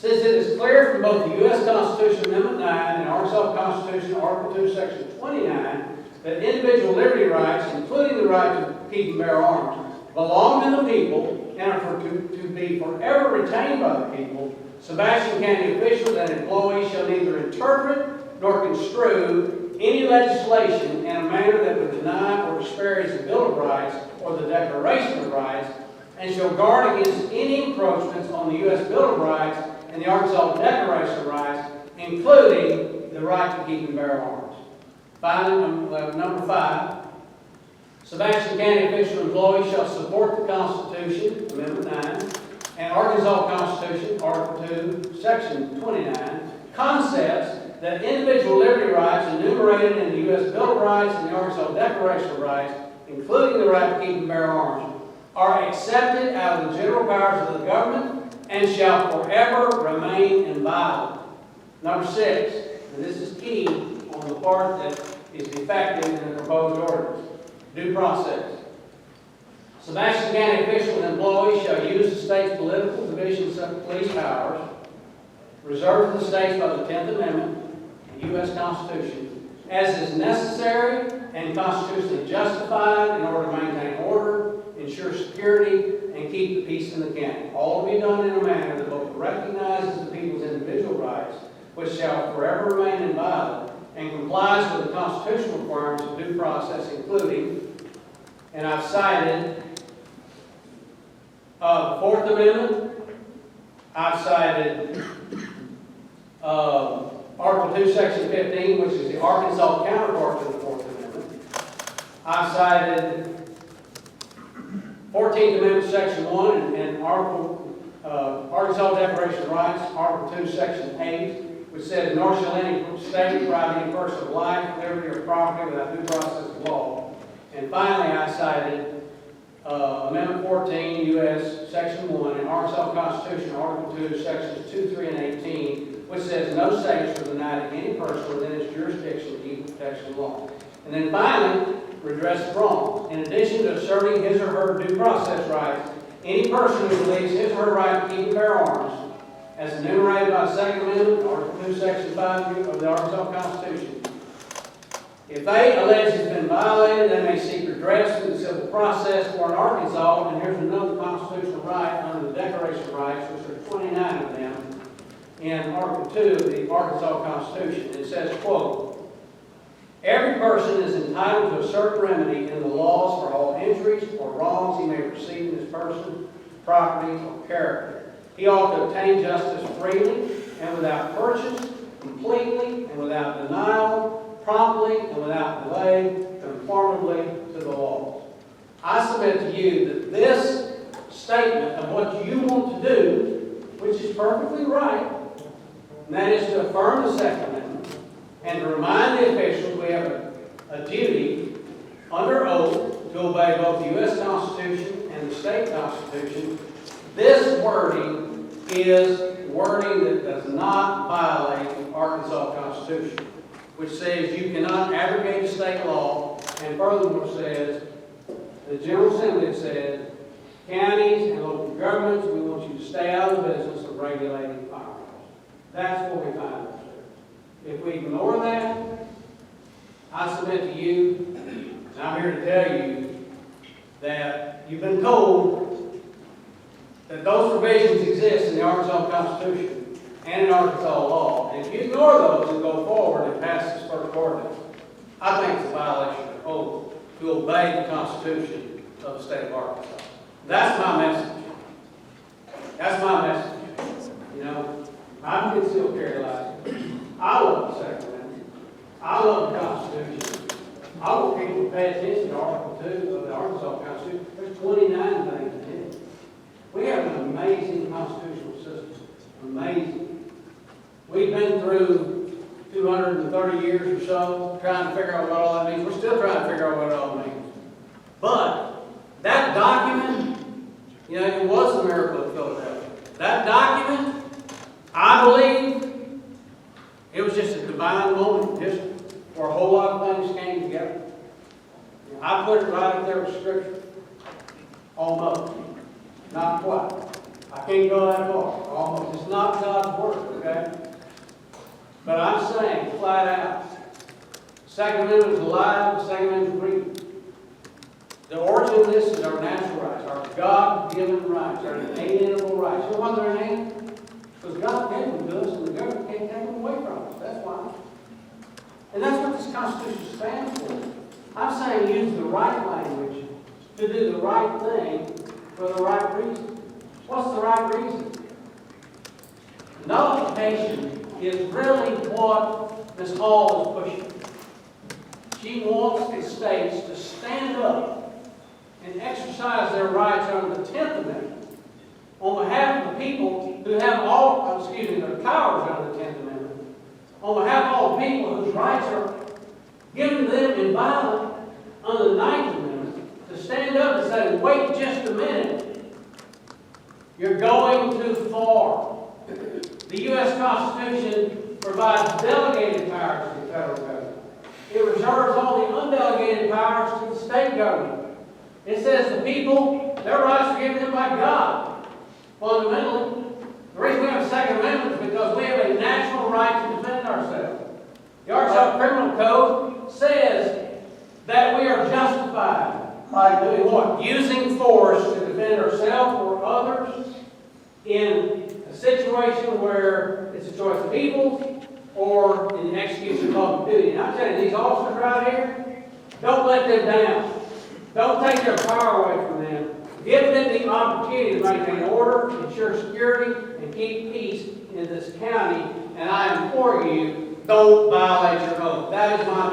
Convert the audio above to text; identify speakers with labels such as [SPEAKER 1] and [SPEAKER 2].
[SPEAKER 1] Since it is clear from both the U.S. Constitution Amendment 9 and Arkansas Constitution Article 2, Section 29, that individual liberty rights, including the right to keep and bear arms, belong to the people and are to be forever retained by the people, Sebastian County officials and employees shall neither interpret nor construe any legislation in a manner that would deny or disparage the Bill of Rights or the Declaration of Rights, and shall guard against any encroachments on the U.S. Bill of Rights and the Arkansas Declaration of Rights, including the right to keep and bear arms. Finally, number 5, Sebastian County official employees shall support the Constitution, Amendment 9, and Arkansas Constitution, Article 2, Section 29, concepts that individual liberty rights enumerated in the U.S. Bill of Rights and the Arkansas Declaration of Rights, including the right to keep and bear arms, are accepted out of the general powers of the government and shall forever remain inviolate. Number 6, and this is key on the part that is defective in the proposed ordinance, due process. Sebastian County officials and employees shall use the state's political division's police powers reserved to the states by the 10th Amendment and the U.S. Constitution as is necessary and constitutionally justified in order to maintain order, ensure security, and keep the peace in the county. All will be done in a manner that both recognizes the people's individual rights, which shall forever remain inviolate, and complies with the constitutional requirements of due process, including, and I've cited the 4th Amendment, I've cited Article 2, Section 15, which is the Arkansas counterpart to the 4th Amendment. I've cited 14th Amendment, Section 1, and Arkansas Declaration of Rights, Article 2, Section 8, which says, nor shall any state deprive any person of life, liberty, or property without due process of law. And finally, I cited Amendment 14, U.S. Section 1, and Arkansas Constitution, Article 2, Sections 2, 3, and 18, which says no state shall deny to any person within its jurisdiction the equal protection of law. And then finally, redress of wrongs. In addition to asserting his or her due process rights, any person who believes his or her right to keep and bear arms, as enumerated by the 2nd Amendment, Article 2, Section 5 of the Arkansas Constitution, if they allege it's been violated, they may seek redress through the civil process for in Arkansas, and here's another constitutional right under the Declaration of Rights, which are 29 of them, in Article 2 of the Arkansas Constitution. It says, quote, every person is entitled to a certain remedy in the laws for all injuries or wrongs he may receive in his person, property, or character. He ought to obtain justice freely and without purchase, completely and without denial, promptly and without delay, conformably to the laws. I submit to you that this statement of what you want to do, which is perfectly right, and that is to affirm the 2nd Amendment and to remind the officials we have a duty under oath to obey both the U.S. Constitution and the state Constitution. This wording is wording that does not violate the Arkansas Constitution, which says you cannot abrogate a state law, and furthermore says, the General Assembly says, counties and local governments, we want you to stay out of the business of regulating firearms. That's what we find ourselves. If we ignore that, I submit to you, and I'm here to tell you, that you've been told that those provisions exist in the Arkansas Constitution and in Arkansas law. And if you ignore those and go forward and pass this first ordinance, I think it's a violation of oath to obey the Constitution of the state of Arkansas. That's my message. That's my message. You know, I'm concealed carry license. I love the 2nd Amendment. I love the Constitution. I want people to pay attention to Article 2 of the Arkansas Constitution. There's 29 things in it. We have an amazing constitutional system. Amazing. We've been through 230 years or so trying to figure out what all that means. We're still trying to figure out what it all means. But that document, you know, it was a miracle of Philadelphia. That document, I believe, it was just a divine moment, just where a whole lot of things came together. I put it right up there with Scripture. Almost. Not quite. I can't go that far. Almost. It's not God's flat out. Second Amendment is alive, the Second Amendment is breathing. The origin of this is our natural rights, our God-given rights, our inalienable rights. You know why they're inalienable? Because God gave them to us and the government can't take them away from us. That's why. And that's what this Constitution stands for. I'm saying use the right language to do the right thing for the right reason. What's the right reason? Nullification is really what Ms. Hall is pushing. She wants the states to stand up and exercise their rights under the 10th Amendment on behalf of the people who have their powers under the 10th Amendment, on behalf of all the people whose rights are given to them inviolate under the 9th Amendment, to stand up and say, wait just a minute, you're going too far. The U.S. Constitution provides delegated powers to the federal government. It reserves all the undelegated powers to the state government. It says the people, their rights are given them by God. Fundamentally, the reason we have a Second Amendment is because we have a natural right to defend ourselves. The Arkansas Criminal Code says that we are justified by doing what? Using force to defend ourselves or others in a situation where it's a choice of evil or in the execution of public duty. And I'm telling you, these officers right here, don't let them down. Don't take their power away from them. Give them the opportunity to maintain order, ensure security, and keep peace in this county. And I implore you, don't violate your oath. That is my